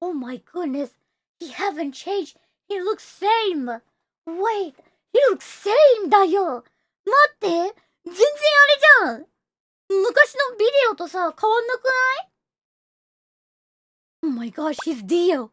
Oh my goodness. He haven't changed. He looks same. Wait, he looks same だよ。待って、全然あれじゃん。昔のビデオとさ、変わんなくない？ Oh my gosh, he's Dio.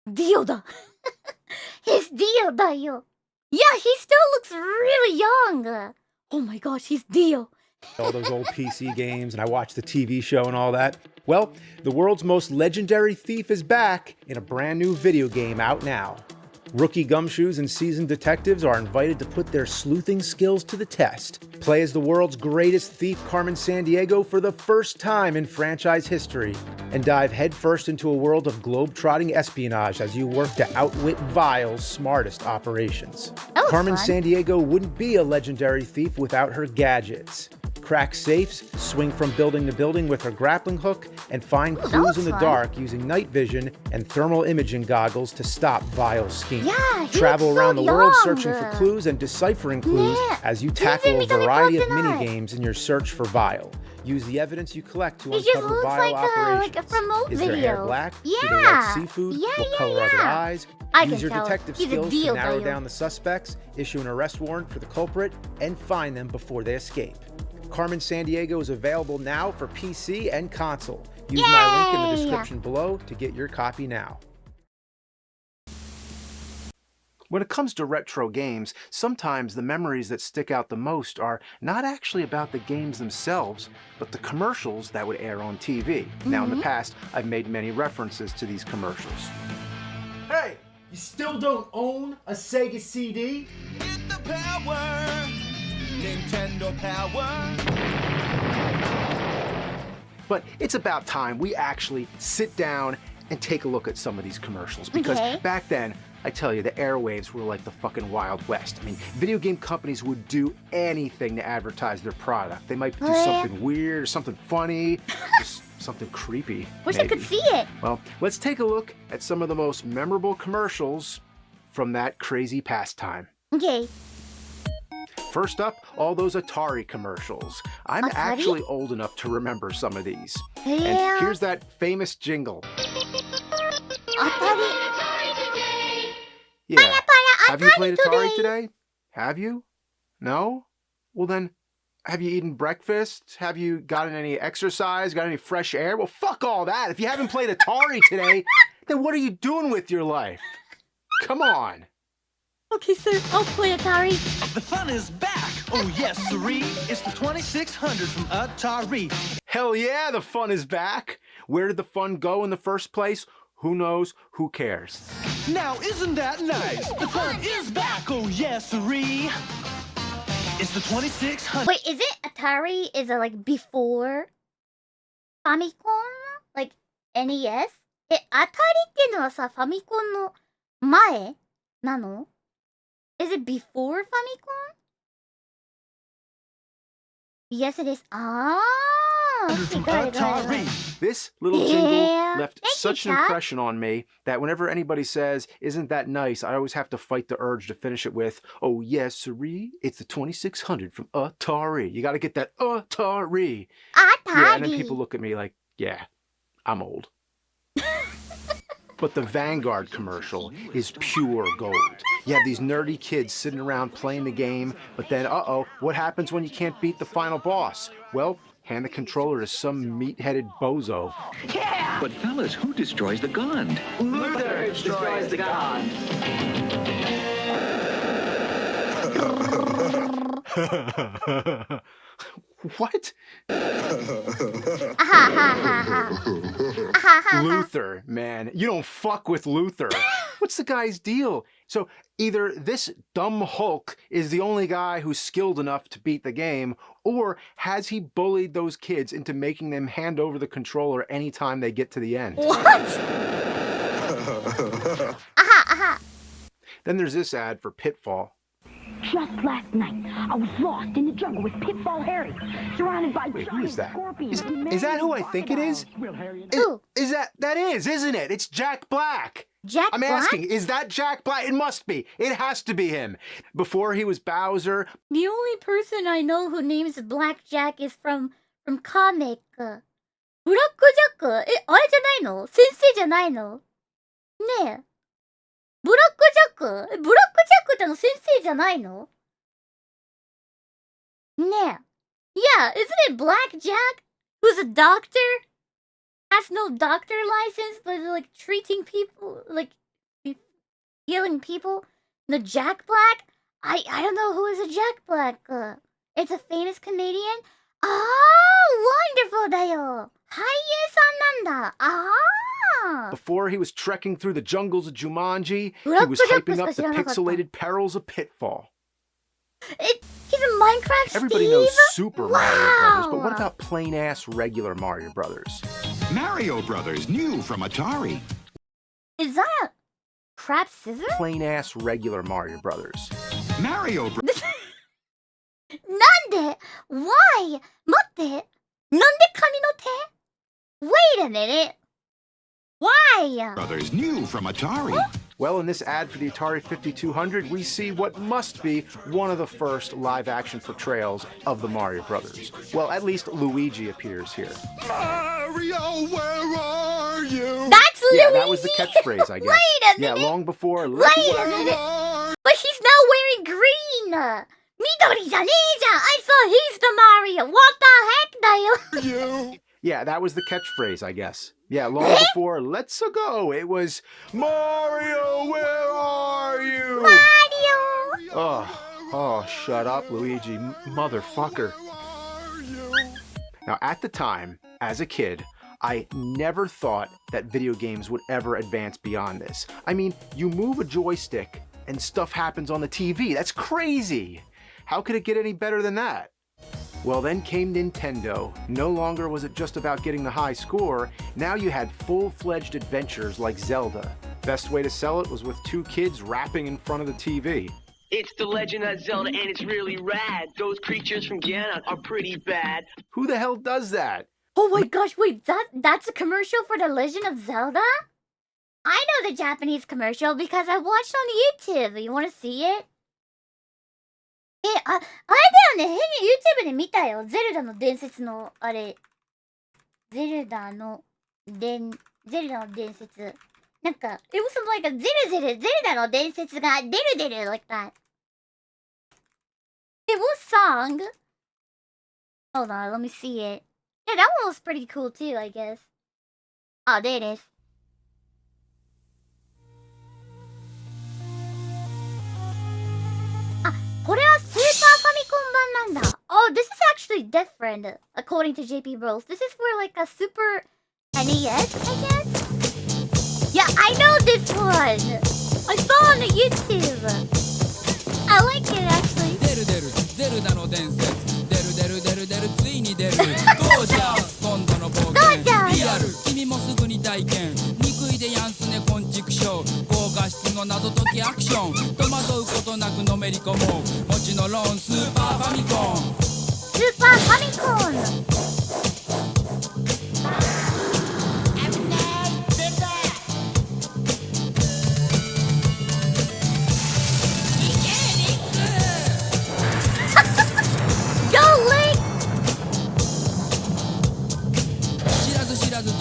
Dio だ。He's Dio だよ。Yeah, he still looks really young. Oh my gosh, he's Dio. All those old PC games, and I watched the TV show and all that. Well, the world's most legendary thief is back in a brand new video game out now. Rookie gumshoes and seasoned detectives are invited to put their sleuthing skills to the test. Play as the world's greatest thief, Carmen Sandiego, for the first time in franchise history, and dive headfirst into a world of globe-trotting espionage as you work to outwit Vile's smartest operations. Carmen Sandiego wouldn't be a legendary thief without her gadgets. Crack safes, swing from building to building with her grappling hook, and find clues in the dark using night vision and thermal imaging goggles to stop Vile's scheme. Yeah, Travel around the world searching for clues and deciphering clues as you tackle a variety of mini-games in your search for Vile. Use the evidence you collect to uncover Vile operations. Is their hair black? Do they like seafood? What color are their eyes? Use your detective skills to narrow down the suspects, issue an arrest warrant for the culprit, and find them before they escape. Carmen Sandiego is available now for PC and console. Use my link in the description below to get your copy now. When it comes to retro games, sometimes the memories that stick out the most are not actually about the games themselves, but the commercials that would air on TV. Now, in the past, I've made many references to these commercials. Hey, you still don't own a Sega CD? Get the power, Nintendo power. But it's about time we actually sit down and take a look at some of these commercials, because back then, I tell you, the airwaves were like the fucking Wild West. I mean, video game companies would do anything to advertise their product. They might do something weird, or something funny, just something creepy. Wish I could see it. Well, let's take a look at some of the most memorable commercials from that crazy pastime. Okay. First up, all those Atari commercials. I'm actually old enough to remember some of these. And here's that famous jingle. Atari. Yeah. Have you played Atari today? Have you? No? Well then, have you eaten breakfast? Have you gotten any exercise? Got any fresh air? Well, fuck all that. If you haven't played Atari today, then what are you doing with your life? Come on. Okay, sir, I'll play Atari. The fun is back. Oh, yes, sirree. It's the 2600 from Atari. Hell yeah, the fun is back. Where did the fun go in the first place? Who knows? Who cares? Now, isn't that nice? The fun is back. Oh, yes, sirree. It's the 2600. Wait, is it Atari? Is it like before Famicom? Like NES? アタリっていうのはさ、ファミコンの前なの? Is it before Famicom? Yes, it is. Ah, okay, got it. This little jingle left such an impression on me that whenever anybody says, "Isn't that nice?" I always have to fight the urge to finish it with, "Oh yes, sirree, it's the 2600 from Atari." You got to get that Atari. Yeah, and then people look at me like, "Yeah, I'm old." But the Vanguard commercial is pure gold. You have these nerdy kids sitting around playing the game, but then, what happens when you can't beat the final boss? Well, hand the controller to some meat-headed bozo. Yeah! But fellas, who destroys the gun? Luther destroys the gun. What? Luther, man. You don't fuck with Luther. What's the guy's deal? So either this dumb Hulk is the only guy who's skilled enough to beat the game, or has he bullied those kids into making them hand over the controller anytime they get to the end? What? Then there's this ad for Pitfall. Just last night, I was lost in the jungle with Pitfall Harry, surrounded by giant scorpions. Is that who I think it is? Is that is, isn't it? It's Jack Black. I'm asking, is that Jack Black? It must be. It has to be him. Before he was Bowser. The only person I know who names Black Jack is from comic. ブラックジャック、あれじゃないの？先生じゃないの？ねえ。ブラックジャック？ブラックジャックって先生じゃないの？ねえ。Yeah, isn't it Black Jack? Who's a doctor? Has no doctor license, but like treating people, like healing people? The Jack Black? I don't know who is a Jack Black. It's a famous Canadian? Wonderful だよ。俳優さんなんだ。Before he was trekking through the jungles of Jumanji, he Black was Jack hyping up the しか知らなかった。pixelated perils of Pitfall. He's a Minecraft Everybody Steve? knows Super Mario Brothers, but Wow. what about plain-ass regular Mario Brothers? Mario Brothers, new from Atari. Is that a crap scissor? Plain-ass regular Mario Brothers. Mario Brothers. なんで Why? 待って。なんで紙の手 Wait a minute. Why? Brothers, new from Atari. Well, in this ad for the Atari 5200, we see what must be one of the first live-action portrayals of the Mario Brothers. Well, at least Luigi appears here. Mario, where are you? That's Luigi! Yeah, that was the catchphrase, I guess. Wait a Yeah, minute. long before... Wait a minute. But he's now wearing green. 緑じゃねえじゃん I saw he's the Mario. What the heck だよ You. Yeah, that was the catchphrase, I guess. Yeah, long before Let's Go, it was Mario, where are you? Mario! Oh, shut up, Luigi, motherfucker. Now, at the time, as a kid, I never thought that video games would ever advance beyond this. I mean, you move a joystick and stuff happens on the TV. That's crazy. How could it get any better than that? Well, then came Nintendo. No longer was it just about getting the high score, now you had full-fledged adventures like Zelda. Best way to sell it was with two kids rapping in front of the TV. It's the Legend of Zelda, and it's really rad. Those creatures from Ganon are pretty bad. Who the hell does that? Oh my gosh, wait, that's a commercial for The Legend of Zelda? I know the Japanese commercial because I watched on YouTube. You want to see it? あれだよね。YouTube で見たよ。ゼルダの伝説の、あれ。ゼルダの伝説。なんか、it was something like a ゼルダの伝説が出る like that. It was song. Hold on, let me see it. Yeah, that one was pretty cool too, I guess. Oh, there it is. Oh, this is actually different, according to JP Bros. This is for like a Super NES, I guess? Yeah, I know this one! I saw on the YouTube! I like it, actually. ゼルダの伝説出るついに出るゴージャス今度の冒険リアル君もすぐに体験憎いでやんすね昆虫ショー高画質の謎解きアクション戸惑うことなくのめり込もうもちのロンスーパーファミコンスーパーファミコン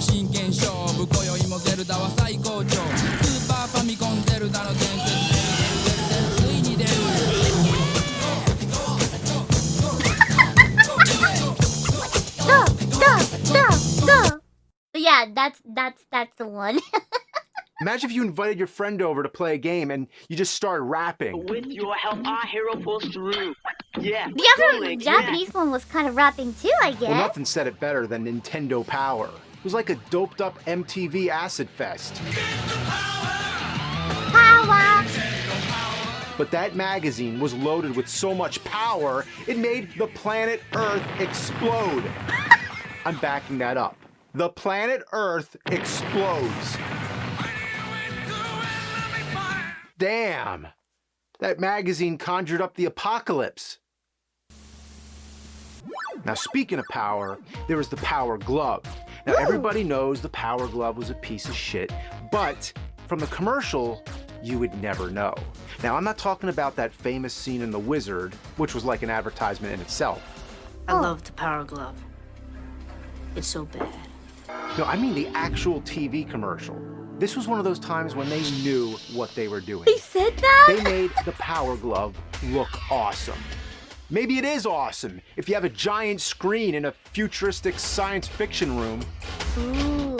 真剣勝負今宵もゼルダは最高潮スーパーファミコンゼルダの伝説ついに出る Go! Yeah, that's the one. Imagine if you invited your friend over to play a game and you just started rapping. With your help, our hero pulls through. Yeah. The other Japanese one was kind of rapping too, I guess. Well, nothing said it better than Nintendo Power. It was like a doped-up MTV acid fest. Power! But that magazine was loaded with so much power, it made the planet Earth explode. I'm backing that up. The planet Earth explodes. Damn! That magazine conjured up the apocalypse. Now, speaking of power, there was the Power Glove. Now, everybody knows the Power Glove was a piece of shit, but from the commercial, you would never know. Now, I'm not talking about that famous scene in The Wizard, which was like an advertisement in itself. I love the Power Glove. It's so bad. No, I mean the actual TV commercial. This was one of those times when they knew what they were doing. He said that? They made the Power Glove look awesome. Maybe it is awesome if you have a giant screen in a futuristic science fiction room. Ooh.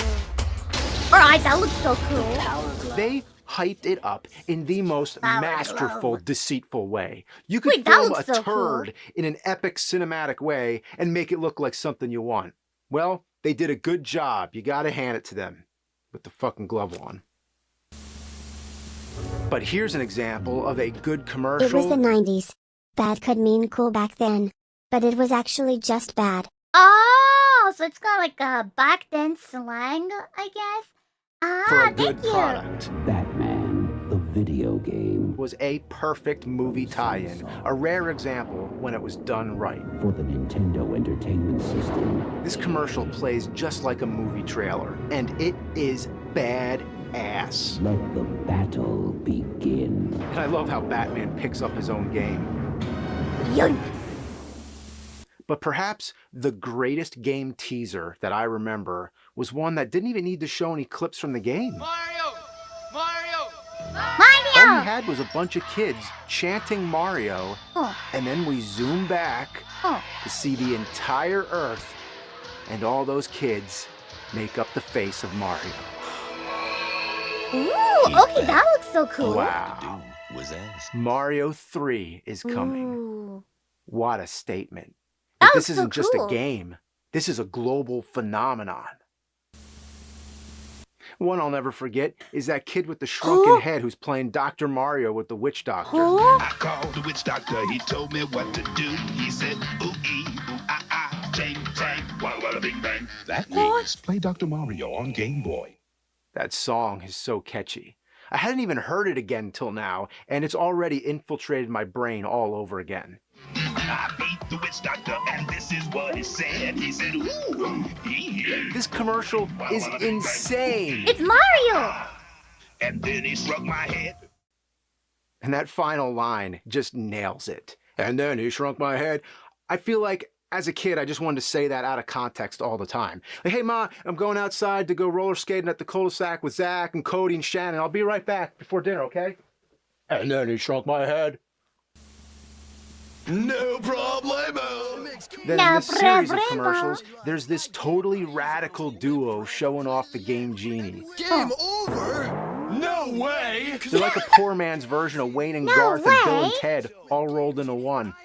Alright, that looks so cool. They hyped it up in the most Power masterful, Glove. deceitful way. You could Wait, that film a looks so turd cool. in an epic cinematic way and make it look like something you want. Well, they did a good job. You gotta hand it to them. With the fucking glove on. But here's an example of a good commercial. It was the 90s. Bad could mean cool back then. But it was actually just bad. Oh, so it's got like a back then slang, I guess. For Ah, a good thank you. product. Batman, the video game. Was a perfect movie tie-in. A rare example when it was done right. For the Nintendo Entertainment System. This commercial plays just like a movie trailer, and it is badass. Let the battle begin. And I love how Batman picks up his own game. Yoink. But perhaps the greatest game teaser that I remember was one that didn't even need to show any clips from the game. Mario! Mario! All Mario! we had was a bunch of kids chanting Mario, Oh, and then we zoom back oh. to see the entire Earth, and all those kids make up the face of Mario. Ooh, okay, that looks so cool. Wow. Mario 3 is coming. Ooh. What a statement. That But this looks so isn't just cool. a game. This is a global phenomenon. One I'll never forget is that kid with the shrunken head who's playing Dr. Mario with the witch doctor. Huh? I called the witch doctor, he told me what to do. He said, ooh, ee, ooh, ah, ah, chang, chang, wada, wada, bing, bang. That means play Dr. Mario on Game Boy. That song is so catchy. I hadn't even heard it again till now, and it's already infiltrated my brain all over again. I beat the witch doctor, and this is what he said. He said, ooh, ee. This commercial is insane. It's Mario! And then he struck my head. And that final line just nails it. And then he shrunk my head. I feel like as a kid, I just wanted to say that out of context all the time. Like, hey, Ma, I'm going outside to go roller skating at the cul-de-sac with Zach and Cody and Shannon. I'll be right back before dinner, okay? And then he shrunk my head. No problemo. Then in this series of commercials, there's this totally radical duo showing off the game Genie. Game over? No way. They're like a poor man's version of Wayne and Garth and Bill and Ted all rolled into one.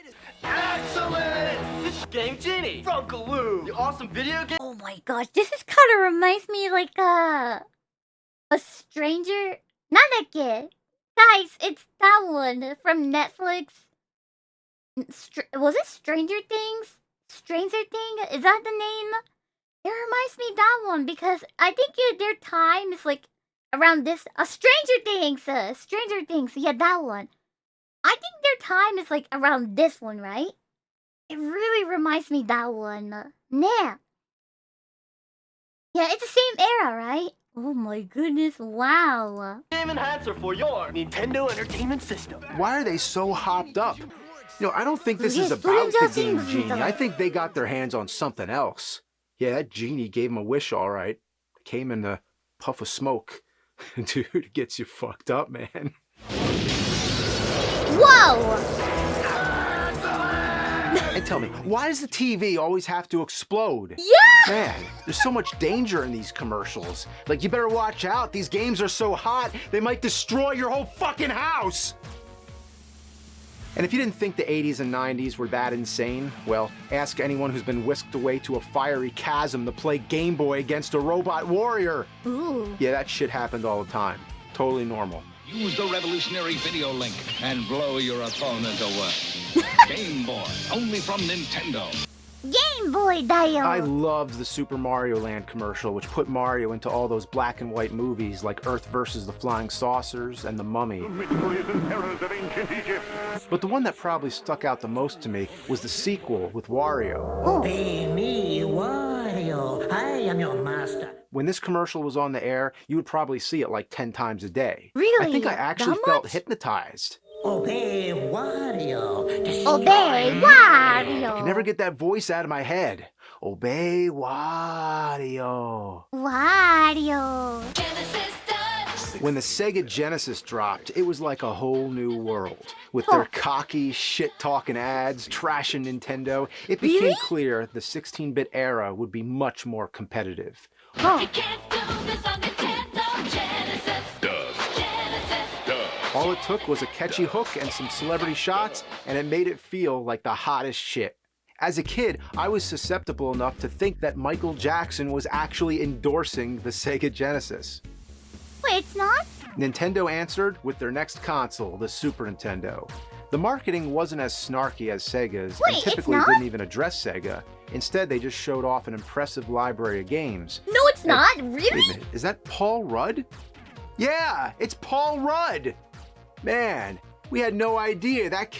Excellent! This is Game Genie! Funkaloo! The awesome video game. Oh my gosh, this is kind of reminds me like a stranger. Not that kid. Guys, it's that one from Netflix. Was it Stranger Things? Stranger Thing? Is that the name? It reminds me of that one because I think their time is like around this. Stranger Things! Stranger Things. Yeah, that one. I think their time is like around this one, right? It really reminds me of that one. Yeah. Yeah, it's the same era, right? Oh my goodness, wow. Game enhancer for your Nintendo Entertainment System. Why are they so hopped up? You know, I don't think this Yes, is about the game Studio Genie. Genie. I think they got their hands on something else. Yeah, that Genie gave him a wish, all right. Came in a puff of smoke. Dude, it gets you fucked up, man. Whoa! And tell me, why does the TV always have to explode? Yeah! Man, there's so much danger in these commercials. Like, you better watch out. These games are so hot, they might destroy your whole fucking house. And if you didn't think the 80s and 90s were that insane, well, ask anyone who's been whisked away to a fiery chasm to play Game Boy against a robot warrior. Ooh. Yeah, that shit happened all the time. Totally normal. Use the revolutionary video link and blow your opponent away. Game Boy, only from Nintendo. Game Boy dial. I loved the Super Mario Land commercial, which put Mario into all those black and white movies like Earth vs. the Flying Saucers and The Mummy. But the one that probably stuck out the most to me was the sequel with Wario. Be me, Wario. I am your master. When this commercial was on the air, you would probably see it like 10 times a day. Really? I think I actually That felt much? hypnotized. Obey Wario. Obey Wario. I can never get that voice out of my head. Obey Wario. Wario. When the Sega Genesis dropped, it was like a whole new world. With their cocky, shit-talking ads, trashing Nintendo, it became clear the 16-bit era would be much more competitive. You can't do this on Nintendo Genesis. All it took was a catchy hook and some celebrity shots, and it made it feel like the hottest shit. As a kid, I was susceptible enough to think that Michael Jackson was actually endorsing the Sega Genesis. Wait, it's not? Nintendo answered with their next console, the Super Nintendo. The marketing wasn't as snarky as Sega's, and typically didn't even address Sega. Instead, they just showed off an impressive library of games. No, it's not. Really? Wait a minute, is that Paul Rudd? Yeah, it's Paul Rudd! Man, we had no idea that kid